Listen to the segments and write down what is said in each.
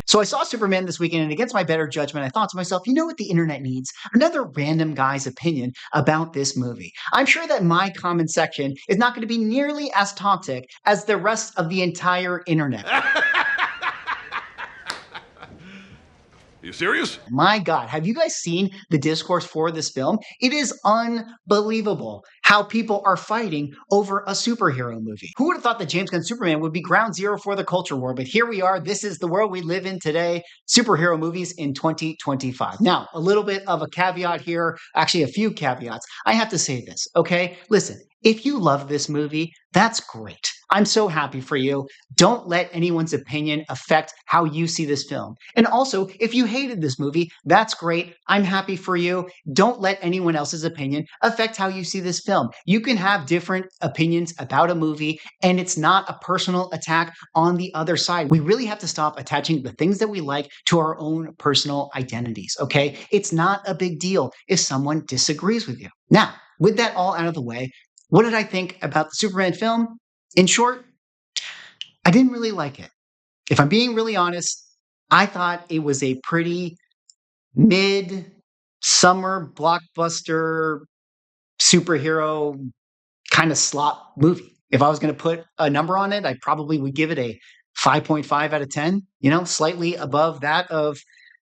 So I saw Superman this weekend, and against my better judgment, I thought to myself, you know what the internet needs? Another random guy's opinion about this movie. I'm sure that my comment section is not going to be nearly as toxic as the rest of the entire internet. You serious? My God, have you guys seen the discourse for this film? It is unbelievable how people are fighting over a superhero movie. Who would have thought that James Gunn Superman would be ground zero for the culture war? But here we are. This is the world we live in today. Superhero movies in 2025. Now, a little bit of a caveat here, actually, a few caveats. I have to say this, okay? Listen, if you love this movie, that's great. I'm so happy for you. Don't let anyone's opinion affect how you see this film. And also, if you hated this movie, that's great. I'm happy for you. Don't let anyone else's opinion affect how you see this film. You can have different opinions about a movie, and it's not a personal attack on the other side. We really have to stop attaching the things that we like to our own personal identities, okay? It's not a big deal if someone disagrees with you. Now, with that all out of the way, what did I think about the Superman film? In short, I didn't really like it. If I'm being really honest, I thought it was a pretty mid-summer blockbuster superhero kind of slop movie. If I was going to put a number on it, I probably would give it a 5.5 out of 10, slightly above that of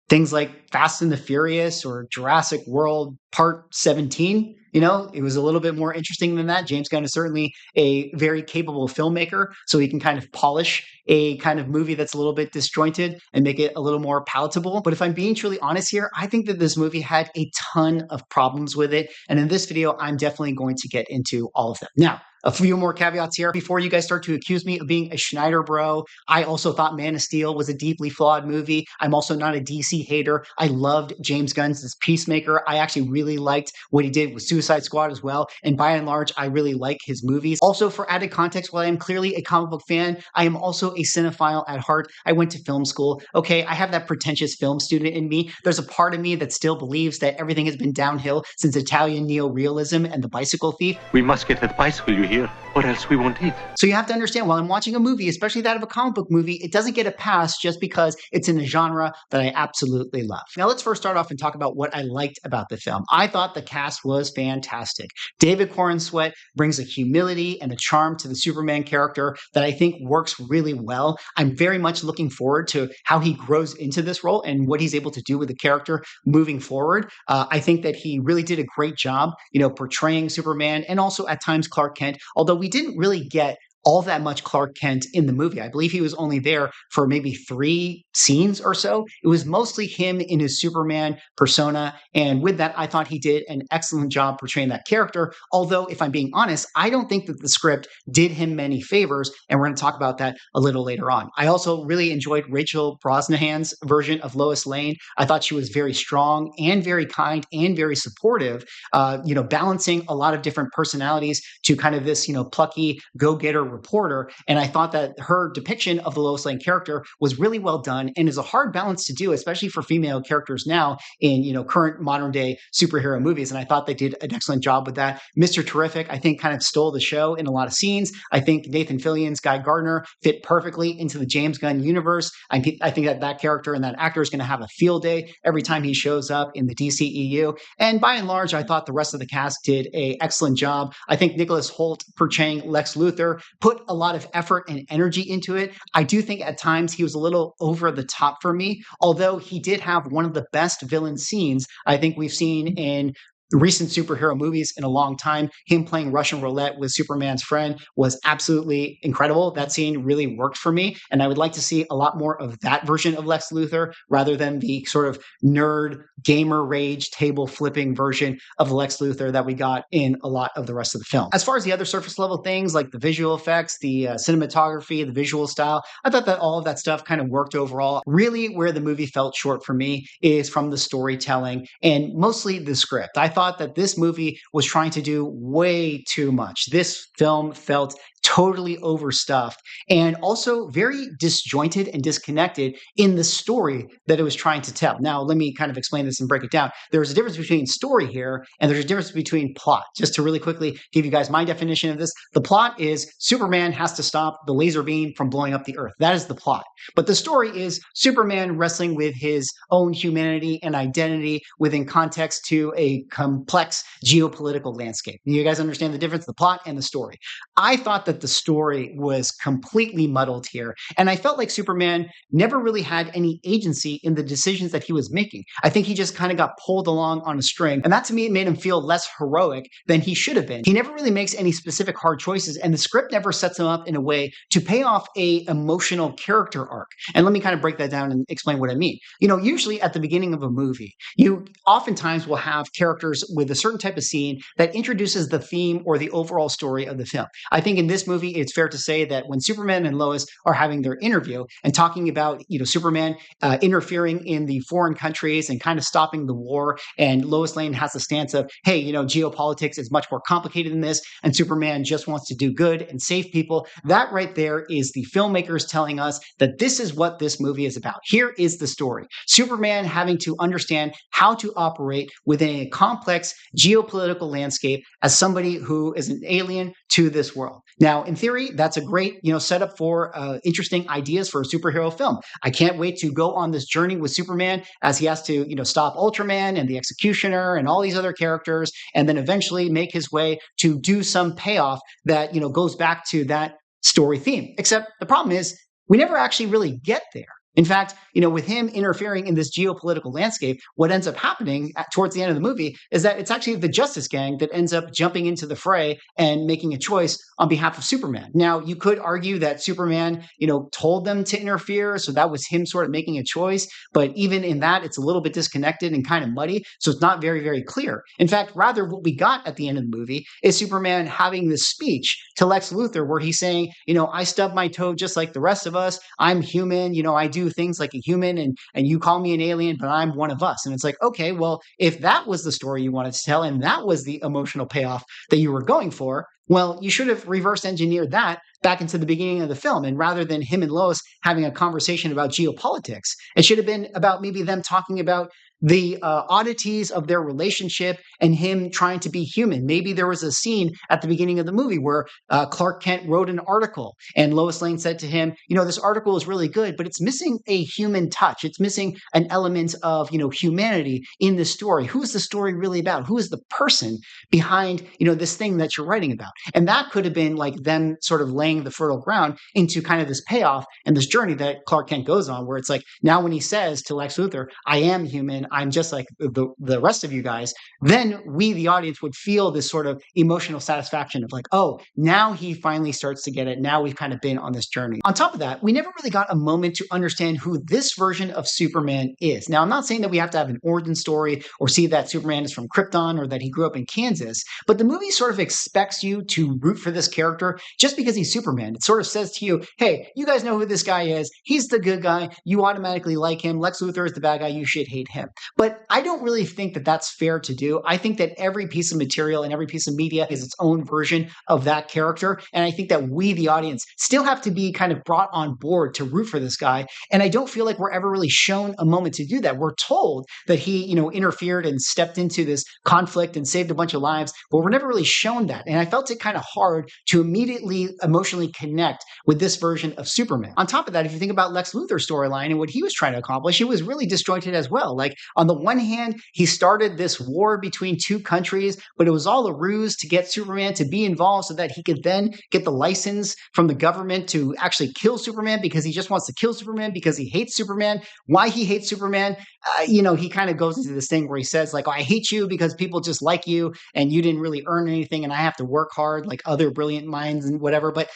things like Fast and the Furious or Jurassic World Part 17. It was a little bit more interesting than that. James Gunn is certainly a very capable filmmaker, so he can kind of polish a kind of movie that's a little bit disjointed and make it a little more palatable. But if I'm being truly honest here, I think that this movie had a ton of problems with it. And in this video, I'm definitely going to get into all of them. Now, a few more caveats here before you guys start to accuse me of being a Schneider bro. I also thought Man of Steel was a deeply flawed movie. I'm also not a DC hater. I loved James Gunn's Peacemaker. I actually really liked what he did with Suicide Squad as well. And by and large, I really like his movies. Also, for added context, while I am clearly a comic book fan, I am also a cinephile at heart. I went to film school. Okay, I have that pretentious film student in me. There's a part of me that still believes that everything has been downhill since Italian neorealism and The Bicycle Thief. We must get that bicycle you hear, or else we won't eat. So you have to understand, while I'm watching a movie, especially that of a comic book movie, it doesn't get a pass just because it's in a genre that I absolutely love. Now let's first start off and talk about what I liked about the film. I thought the cast was fantastic. David Corenswet brings a humility and a charm to the Superman character that I think works really well. I'm very much looking forward to how he grows into this role and what he's able to do with the character moving forward. I think that he really did a great job, portraying Superman and also at times Clark Kent, although we didn't really get all that much Clark Kent in the movie. I believe he was only there for maybe 3 scenes or so. It was mostly him in his Superman persona. And with that, I thought he did an excellent job portraying that character. Although, if I'm being honest, I don't think that the script did him many favors. And we're going to talk about that a little later on. I also really enjoyed Rachel Brosnahan's version of Lois Lane. I thought she was very strong and very kind and very supportive, balancing a lot of different personalities to kind of this, plucky go-getter reporter. And I thought that her depiction of the Lois Lane character was really well done and is a hard balance to do, especially for female characters now in, current modern day superhero movies. And I thought they did an excellent job with that. Mr. Terrific, I think, kind of stole the show in a lot of scenes. I think Nathan Fillion's Guy Gardner fit perfectly into the James Gunn universe. I think that character and that actor is going to have a field day every time he shows up in the DCEU. And by and large, I thought the rest of the cast did an excellent job. I think Nicholas Hoult portraying Lex Luthor put a lot of effort and energy into it. I do think at times he was a little over the top for me, although he did have one of the best villain scenes I think we've seen in recent superhero movies in a long time. Him playing Russian roulette with Superman's friend was absolutely incredible. That scene really worked for me, and I would like to see a lot more of that version of Lex Luthor rather than the sort of nerd gamer rage table flipping version of Lex Luthor that we got in a lot of the rest of the film. As far as the other surface level things like the visual effects, the cinematography, the visual style, I thought that all of that stuff kind of worked overall. Really, where the movie felt short for me is from the storytelling and mostly the script. I thought that this movie was trying to do way too much. This film felt totally overstuffed, and also very disjointed and disconnected in the story that it was trying to tell. Now, let me kind of explain this and break it down. There's a difference between story here, and there's a difference between plot. Just to really quickly give you guys my definition of this, the plot is Superman has to stop the laser beam from blowing up the Earth. That is the plot. But the story is Superman wrestling with his own humanity and identity within context to a complex geopolitical landscape. You guys understand the difference, the plot and the story. I thought that the story was completely muddled here, and I felt like Superman never really had any agency in the decisions that he was making. I think he just kind of got pulled along on a string, and that to me made him feel less heroic than he should have been. He never really makes any specific hard choices, and the script never sets him up in a way to pay off a emotional character arc. And let me kind of break that down and explain what I mean. Usually at the beginning of a movie, you oftentimes will have characters with a certain type of scene that introduces the theme or the overall story of the film. I think in this movie, it's fair to say that when Superman and Lois are having their interview and talking about, Superman interfering in the foreign countries and kind of stopping the war, and Lois Lane has the stance of, hey, geopolitics is much more complicated than this, and Superman just wants to do good and save people. That right there is the filmmakers telling us that this is what this movie is about. Here is the story. Superman having to understand how to operate within a complex geopolitical landscape as somebody who is an alien to this world. Now, in theory, that's a great, setup for interesting ideas for a superhero film. I can't wait to go on this journey with Superman as he has to, stop Ultraman and the Executioner and all these other characters, and then eventually make his way to do some payoff that, goes back to that story theme. Except the problem is we never actually really get there. In fact, with him interfering in this geopolitical landscape, what ends up happening towards the end of the movie is that it's actually the Justice Gang that ends up jumping into the fray and making a choice on behalf of Superman. Now, you could argue that Superman, told them to interfere, so that was him sort of making a choice. But even in that, it's a little bit disconnected and kind of muddy, so it's not very, very clear. In fact, rather what we got at the end of the movie is Superman having this speech to Lex Luthor where he's saying, I stubbed my toe just like the rest of us. I'm human. I do things like a human, and you call me an alien, but I'm one of us. And it's like, okay, well, if that was the story you wanted to tell and that was the emotional payoff that you were going for, well, you should have reverse engineered that back into the beginning of the film. And rather than him and Lois having a conversation about geopolitics, it should have been about maybe them talking about the oddities of their relationship and him trying to be human. Maybe there was a scene at the beginning of the movie where Clark Kent wrote an article and Lois Lane said to him, this article is really good, but it's missing a human touch. It's missing an element of, humanity in the story. Who is the story really about? Who is the person behind, this thing that you're writing about? And that could have been like them sort of laying the fertile ground into kind of this payoff and this journey that Clark Kent goes on, where it's like, now when he says to Lex Luthor, I am human, I'm just like the rest of you guys, then we, the audience, would feel this sort of emotional satisfaction of like, oh, now he finally starts to get it. Now we've kind of been on this journey. On top of that, we never really got a moment to understand who this version of Superman is. Now, I'm not saying that we have to have an origin story or see that Superman is from Krypton or that he grew up in Kansas, but the movie sort of expects you to root for this character just because he's Superman. It sort of says to you, hey, you guys know who this guy is. He's the good guy. You automatically like him. Lex Luthor is the bad guy. You should hate him. But I don't really think that that's fair to do. I think that every piece of material and every piece of media is its own version of that character. And I think that we, the audience, still have to be kind of brought on board to root for this guy. And I don't feel like we're ever really shown a moment to do that. We're told that he, interfered and stepped into this conflict and saved a bunch of lives, but we're never really shown that. And I felt it kind of hard to immediately emotionally connect with this version of Superman. On top of that, if you think about Lex Luthor's storyline and what he was trying to accomplish, it was really disjointed as well. Like, on the one hand, he started this war between two countries, but it was all a ruse to get Superman to be involved so that he could then get the license from the government to actually kill Superman, because he just wants to kill Superman because he hates Superman. Why he hates Superman, he kind of goes into this thing where he says like, oh, I hate you because people just like you and you didn't really earn anything and I have to work hard like other brilliant minds and whatever. But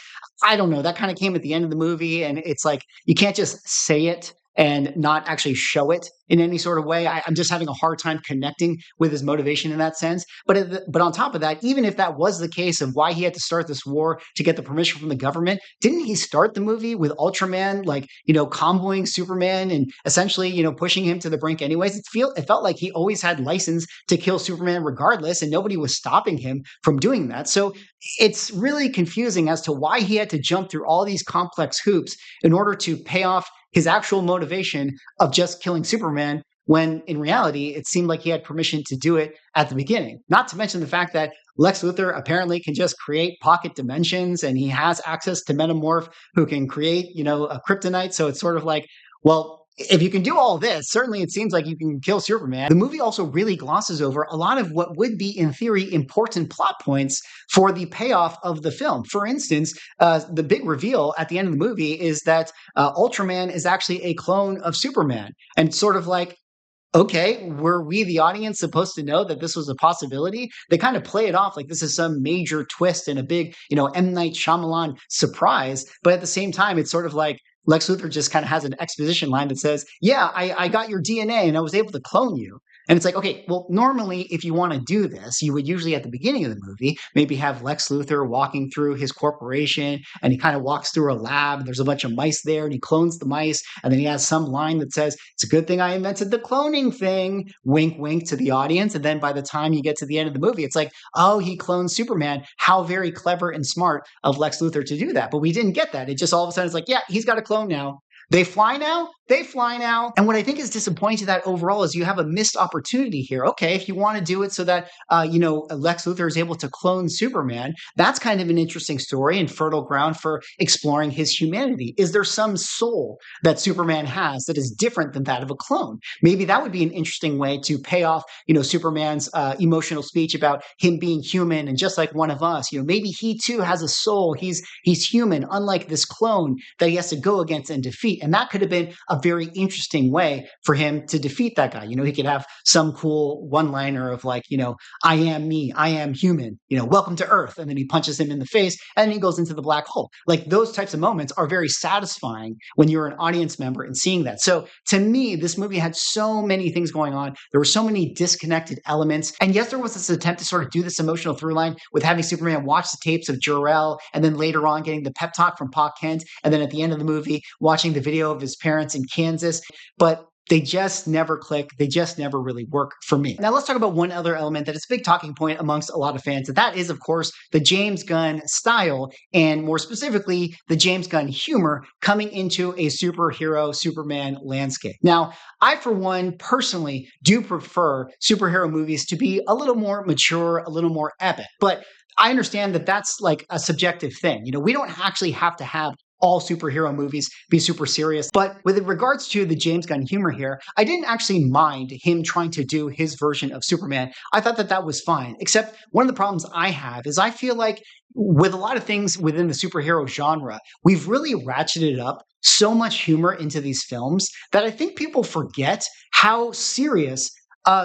I don't know, that kind of came at the end of the movie, and it's like, you can't just say it and not actually show it. in any sort of way. I'm just having a hard time connecting with his motivation in that sense. But on top of that, even if that was the case of why he had to start this war to get the permission from the government, didn't he start the movie with Ultraman, like, convoying Superman and essentially, pushing him to the brink anyways? It felt like he always had license to kill Superman regardless, and nobody was stopping him from doing that. So it's really confusing as to why he had to jump through all these complex hoops in order to pay off his actual motivation of just killing Superman, when in reality, it seemed like he had permission to do it at the beginning. Not to mention the fact that Lex Luthor apparently can just create pocket dimensions, and he has access to Metamorph, who can create, a kryptonite. So it's sort of like, well, if you can do all this, certainly it seems like you can kill Superman. The movie also really glosses over a lot of what would be, in theory, important plot points for the payoff of the film. For instance, the big reveal at the end of the movie is that Ultraman is actually a clone of Superman. And sort of like, okay, were we, the audience, supposed to know that this was a possibility? They kind of play it off like this is some major twist and a big, M. Night Shyamalan surprise. But at the same time, it's sort of like Lex Luthor just kind of has an exposition line that says, yeah, I got your DNA and I was able to clone you. And it's like, okay, well, normally if you want to do this, you would usually at the beginning of the movie, maybe have Lex Luthor walking through his corporation, and he kind of walks through a lab. There's a bunch of mice there, and he clones the mice. And then he has some line that says, it's a good thing I invented the cloning thing, wink, wink to the audience. And then by the time you get to the end of the movie, it's like, oh, he cloned Superman. How very clever and smart of Lex Luthor to do that. But we didn't get that. It just all of a sudden it's like, yeah, he's got a clone now. They fly now? They fly now. And what I think is disappointing to that overall is you have a missed opportunity here. Okay, if you want to do it so that, Lex Luthor is able to clone Superman, that's kind of an interesting story and fertile ground for exploring his humanity. Is there some soul that Superman has that is different than that of a clone? Maybe that would be an interesting way to pay off, Superman's emotional speech about him being human and just like one of us. Maybe he too has a soul. He's human, unlike this clone that he has to go against and defeat. And that could have been a very interesting way for him to defeat that guy. He could have some cool one-liner of like, I am me, I am human, welcome to Earth. And then he punches him in the face and then he goes into the black hole. Like those types of moments are very satisfying when you're an audience member and seeing that. So to me, this movie had so many things going on. There were so many disconnected elements. And yes, there was this attempt to sort of do this emotional through line with having Superman watch the tapes of Jor-El, and then later on getting the pep talk from Pa Kent, and then at the end of the movie, watching the video of his parents in Kansas. But they just never click. They just never really work for me. Now let's talk about one other element that is a big talking point amongst a lot of fans. And that is, of course, the James Gunn style, and more specifically, the James Gunn humor coming into a superhero Superman landscape. Now, I, for one, personally do prefer superhero movies to be a little more mature, a little more epic. But I understand that that's like a subjective thing. We don't actually have to have all superhero movies be super serious. But with regards to the James Gunn humor here, I didn't actually mind him trying to do his version of Superman. I thought that was fine. Except one of the problems I have is I feel like with a lot of things within the superhero genre, we've really ratcheted up so much humor into these films that I think people forget how serious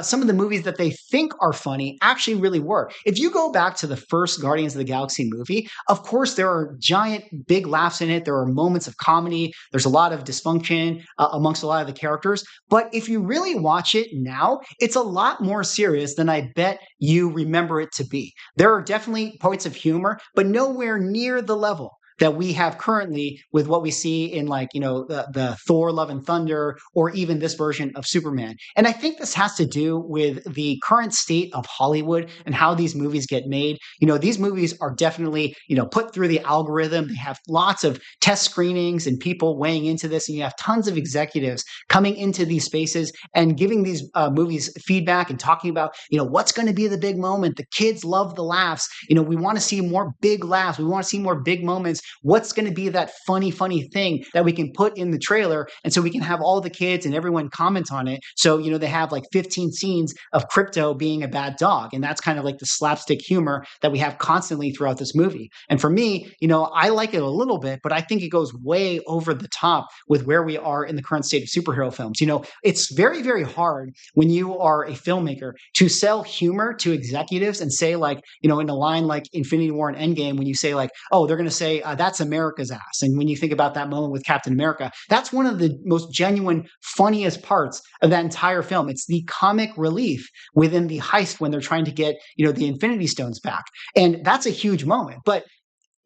some of the movies that they think are funny actually really were. If you go back to the first Guardians of the Galaxy movie, of course, there are giant, big laughs in it. There are moments of comedy. There's a lot of dysfunction amongst a lot of the characters. But if you really watch it now, it's a lot more serious than I bet you remember it to be. There are definitely points of humor, but nowhere near the level that we have currently with what we see in the Thor Love and Thunder, or even this version of Superman. And I think this has to do with the current state of Hollywood and how these movies get made. These movies are definitely, put through the algorithm. They have lots of test screenings and people weighing into this. And you have tons of executives coming into these spaces and giving these movies feedback and talking about, what's going to be the big moment. The kids love the laughs. We want to see more big laughs. We want to see more big moments. What's going to be that funny thing that we can put in the trailer? And so we can have all the kids and everyone comment on it. So, they have like 15 scenes of Crypto being a bad dog. And that's kind of like the slapstick humor that we have constantly throughout this movie. And for me, I like it a little bit, but I think it goes way over the top with where we are in the current state of superhero films. It's very, very hard when you are a filmmaker to sell humor to executives and say in a line like Infinity War and Endgame, when you say oh, they're going to say, that's America's ass. And when you think about that moment with Captain America, that's one of the most genuine, funniest parts of that entire film. It's the comic relief within the heist when they're trying to get, the Infinity Stones back. And that's a huge moment. But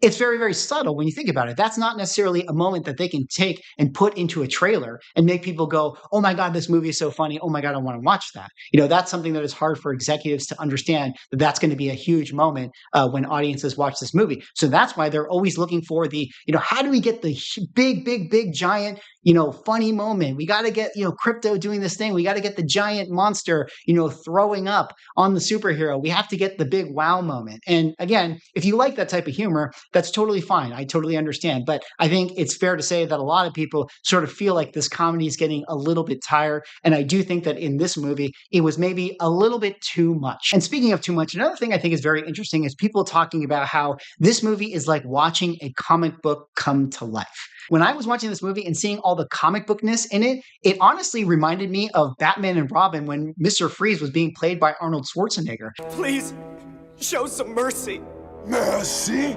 it's very, very subtle when you think about it. That's not necessarily a moment that they can take and put into a trailer and make people go, oh my God, this movie is so funny. Oh my God, I want to watch that. That's something that is hard for executives to understand, that that's going to be a huge moment when audiences watch this movie. So that's why they're always looking for the, how do we get the big, big, big, giant, funny moment? We got to get, Crypto doing this thing. We got to get the giant monster, throwing up on the superhero. We have to get the big wow moment. And again, if you like that type of humor, that's totally fine. I totally understand. But I think it's fair to say that a lot of people sort of feel like this comedy is getting a little bit tired. And I do think that in this movie, it was maybe a little bit too much. And speaking of too much, another thing I think is very interesting is people talking about how this movie is like watching a comic book come to life. When I was watching this movie and seeing all the comic bookness in it, it honestly reminded me of Batman and Robin when Mr. Freeze was being played by Arnold Schwarzenegger. Please, show some mercy. Mercy?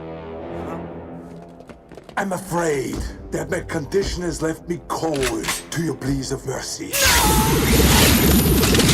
I'm afraid that my condition has left me cold to your pleas of mercy.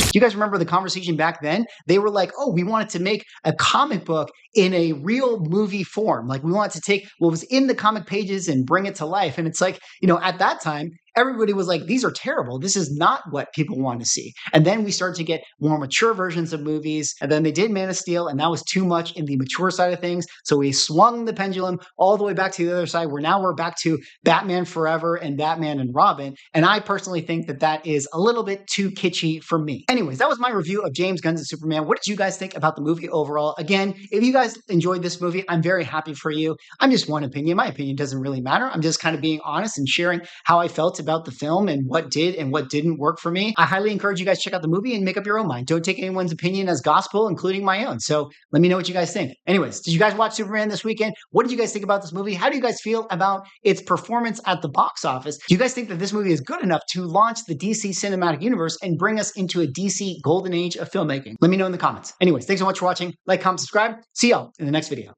Do you guys remember the conversation back then? They were like, oh, we wanted to make a comic book in a real movie form. Like, we wanted to take what was in the comic pages and bring it to life. And it's like, at that time, everybody was like, these are terrible. This is not what people want to see. And then we started to get more mature versions of movies. And then they did Man of Steel, and that was too much in the mature side of things. So we swung the pendulum all the way back to the other side, where now we're back to Batman Forever and Batman and Robin. And I personally think that that is a little bit too kitschy for me. Anyways, that was my review of James Gunn's Superman. What did you guys think about the movie overall? Again, if you guys enjoyed this movie, I'm very happy for you. I'm just one opinion. My opinion doesn't really matter. I'm just kind of being honest and sharing how I felt about the film and what did and what didn't work for me. I highly encourage you guys to check out the movie and make up your own mind. Don't take anyone's opinion as gospel, including my own. So let me know what you guys think. Anyways, did you guys watch Superman this weekend? What did you guys think about this movie? How do you guys feel about its performance at the box office? Do you guys think that this movie is good enough to launch the DC cinematic universe and bring us into a DC golden age of filmmaking? Let me know in the comments. Anyways, thanks so much for watching. Like, comment, subscribe. See y'all in the next video.